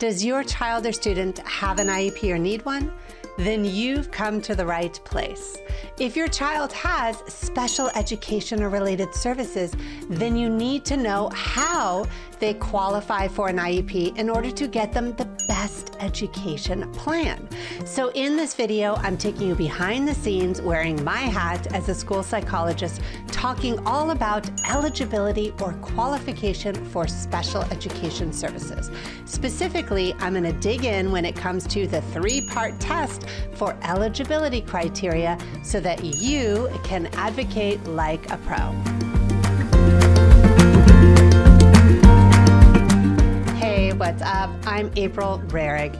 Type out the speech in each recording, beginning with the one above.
Does your child or student have an IEP or need one? Then you've come to the right place. If your child has special education or related services, then you need to know how they qualify for an IEP in order to get them the best education plan. So in this video, I'm taking you behind the scenes, wearing my hat as a school psychologist, talking all about eligibility or qualification for special education services. Specifically, I'm going to dig in when it comes to the three-part test for eligibility criteria so that you can advocate like a pro. Hey, what's up? I'm April Rarig,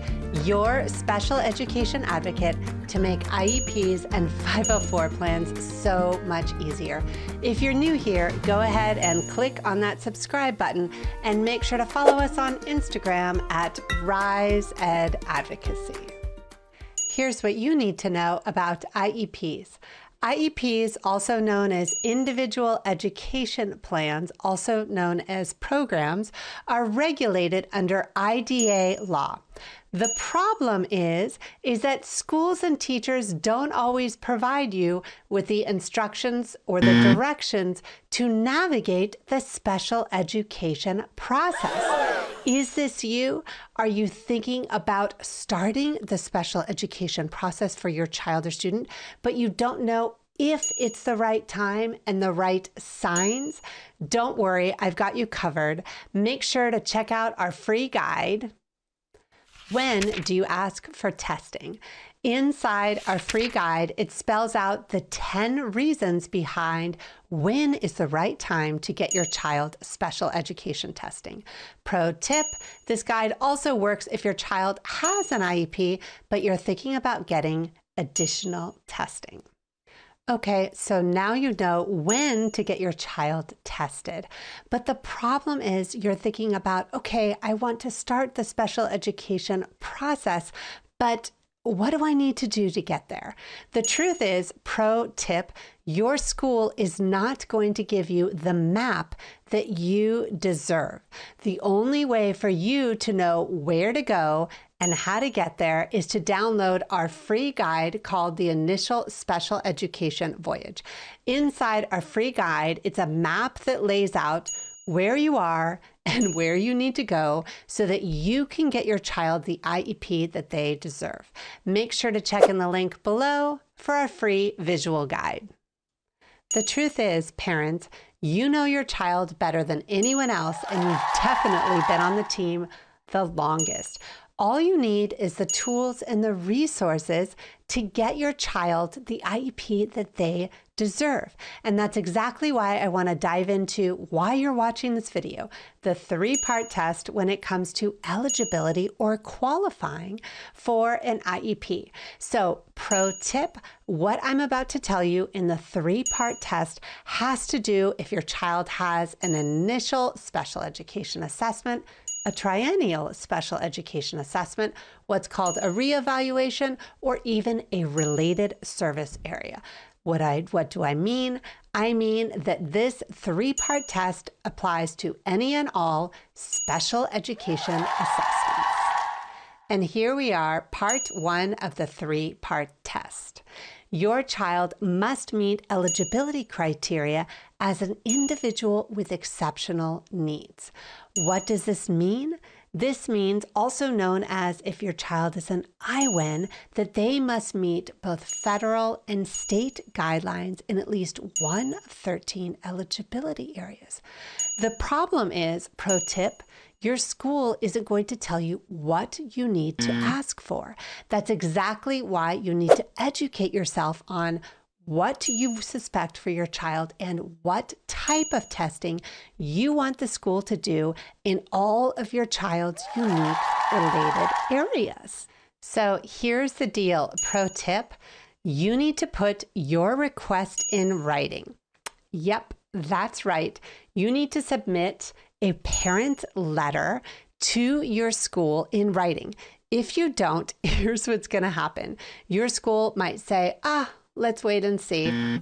your special education advocate to make IEPs and 504 plans so much easier. If you're new here, go ahead and click on that subscribe button and make sure to follow us on Instagram at RiseEdAdvocacy. Here's what you need to know about IEPs. IEPs, also known as individual education plans, also known as programs, are regulated under IDA law. The problem is that schools and teachers don't always provide you with the instructions or the directions to navigate the special education process. Is this you? Are you thinking about starting the special education process for your child or student, but you don't know if it's the right time and the right signs? Don't worry, I've got you covered. Make sure to check out our free guide, When Do You Ask for Testing? Inside our free guide, it spells out the 10 reasons behind when is the right time to get your child special education testing. Pro tip, this guide also works if your child has an IEP, but you're thinking about getting additional testing. Okay, so now you know when to get your child tested. But the problem is you're thinking about, okay, I want to start the special education process, but what do I need to do to get there? The truth is, pro tip, your school is not going to give you the map that you deserve. The only way for you to know where to go and how to get there is to download our free guide called the Initial Special Education Voyage. Inside our free guide, it's a map that lays out where you are and where you need to go so that you can get your child the IEP that they deserve. Make sure to check in the link below for our free visual guide. The truth is, parents, you know your child better than anyone else, and you've definitely been on the team the longest. All you need is the tools and the resources to get your child the IEP that they deserve. And that's exactly why I want to dive into why you're watching this video, the three-part test when it comes to eligibility or qualifying for an IEP. So, pro tip, what I'm about to tell you in the three-part test has to do if your child has an initial special education assessment, a triennial special education assessment, what's called a reevaluation, or even a related service area. What do I mean? I mean that this three-part test applies to any and all special education assessments. And here we are, part one of the three-part test. Your child must meet eligibility criteria as an individual with exceptional needs. What does this mean? This means, also known as if your child is an IWEN, that they must meet both federal and state guidelines in at least one of 13 eligibility areas. The problem is, pro tip, your school isn't going to tell you what you need to ask for. That's exactly why you need to educate yourself on what you suspect for your child and what type of testing you want the school to do in all of your child's unique related areas. So here's the deal, pro tip, you need to put your request in writing. Yep, that's right. You need to submit a parent letter to your school in writing. If you don't, here's what's going to happen. Your school might say, let's wait and see.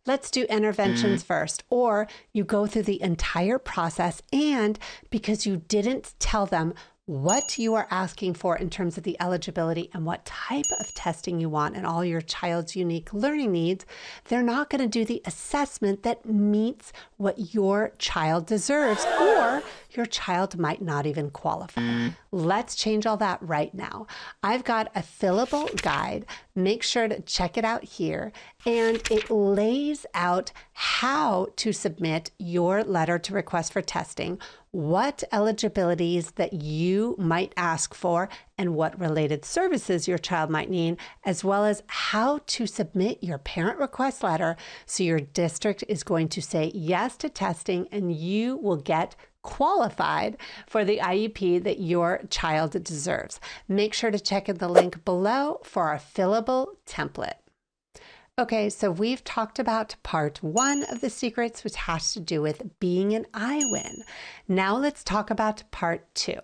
Let's do interventions first. Or you go through the entire process, and because you didn't tell them what you are asking for in terms of the eligibility and what type of testing you want and all your child's unique learning needs, they're not going to do the assessment that meets what your child deserves, or your child might not even qualify. Let's change all that right now. I've got a fillable guide. Make sure to check it out here. And it lays out how to submit your letter to request for testing, what eligibilities that you might ask for, and what related services your child might need, as well as how to submit your parent request letter so your district is going to say yes to testing and you will get qualified for the IEP that your child deserves. Make sure to check in the link below for our fillable template. Okay, so we've talked about part 1 of the secrets, which has to do with being an IWIN. Now let's talk about part 2.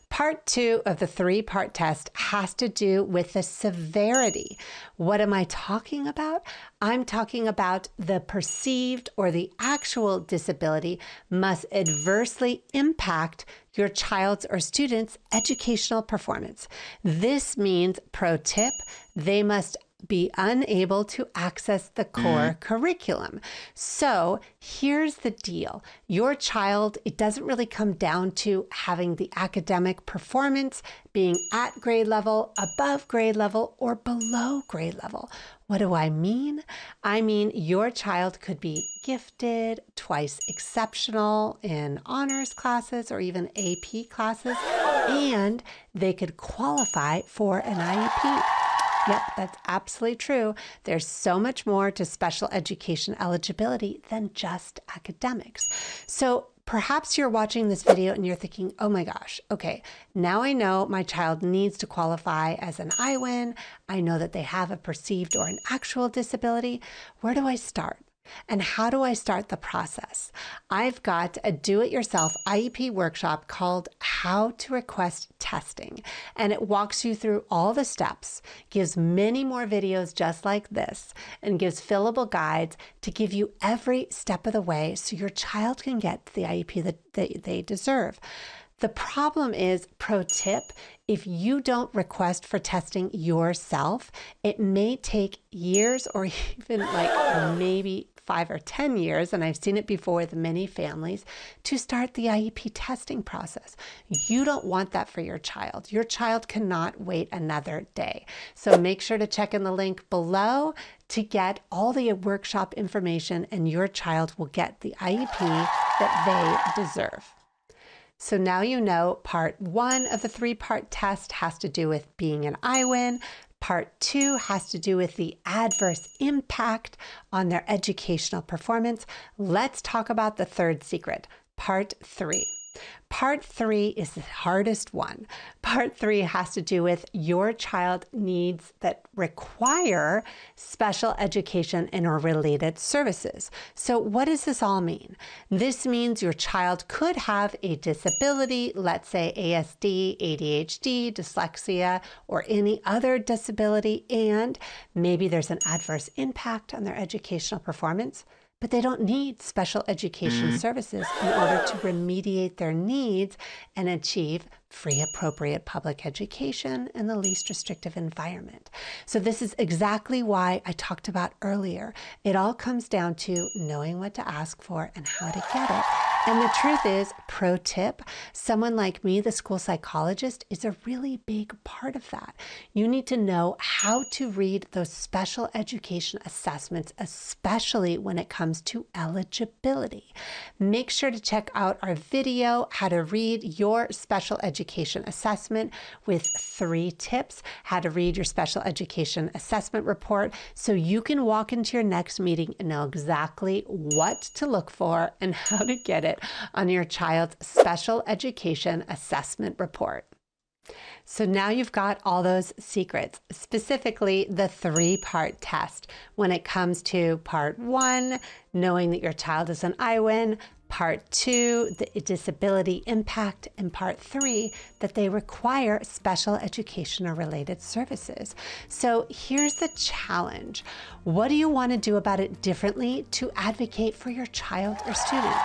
Part 2 of the 3-part test has to do with the severity. What am I talking about? I'm talking about the perceived or the actual disability must adversely impact your child's or student's educational performance. This means, pro tip, they must be unable to access the core curriculum. So here's the deal. Your child, it doesn't really come down to having the academic performance being at grade level, above grade level, or below grade level. What do I mean? I mean, your child could be gifted, twice exceptional in honors classes or even AP classes, and they could qualify for an IEP. Yep, that's absolutely true. There's so much more to special education eligibility than just academics. So perhaps you're watching this video and you're thinking, oh my gosh, okay, now I know my child needs to qualify as an IWIN. I know that they have a perceived or an actual disability. Where do I start? And how do I start the process? I've got a do-it-yourself IEP workshop called How to Request Testing, and it walks you through all the steps, gives many more videos just like this, and gives fillable guides to give you every step of the way so your child can get the IEP that they deserve. The problem is, pro tip, if you don't request for testing yourself, it may take years or even like maybe 5 or 10 years, and I've seen it before with many families, to start the IEP testing process. You don't want that for your child. Your child cannot wait another day. So make sure to check in the link below to get all the workshop information, and your child will get the IEP that they deserve. So now you know part 1 of the 3-part test has to do with being an IWIN. Part 2 has to do with the adverse impact on their educational performance. Let's talk about the 3rd secret, part 3. Part 3 is the hardest one. Part 3 has to do with your child needs that require special education and or related services. So what does this all mean? This means your child could have a disability, let's say ASD, ADHD, dyslexia, or any other disability, and maybe there's an adverse impact on their educational performance, but they don't need special education services in order to remediate their needs and achieve free, appropriate public education in the least restrictive environment. So this is exactly why I talked about earlier. It all comes down to knowing what to ask for and how to get it. And the truth is, pro tip, someone like me, the school psychologist, is a really big part of that. You need to know how to read those special education assessments, especially when it comes to eligibility. Make sure to check out our video, how to read your special education assessment with 3 tips, how to read your special education assessment report so you can walk into your next meeting and know exactly what to look for and how to get it on your child's special education assessment report. So now you've got all those secrets, specifically the 3-part test when it comes to part 1, knowing that your child is an IWIN, part 2, the disability impact, and part 3, that they require special education or related services. So here's the challenge. What do you want to do about it differently to advocate for your child or student?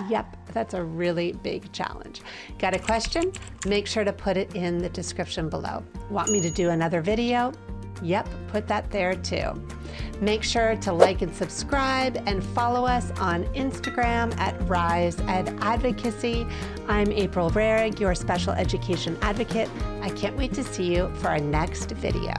Yep, that's a really big challenge. Got a question? Make sure to put it in the description below. Want me to do another video? Yep, put that there too. Make sure to like and subscribe and follow us on Instagram at Rise Ed Advocacy. I'm April Rarig, your special education advocate. I can't wait to see you for our next video.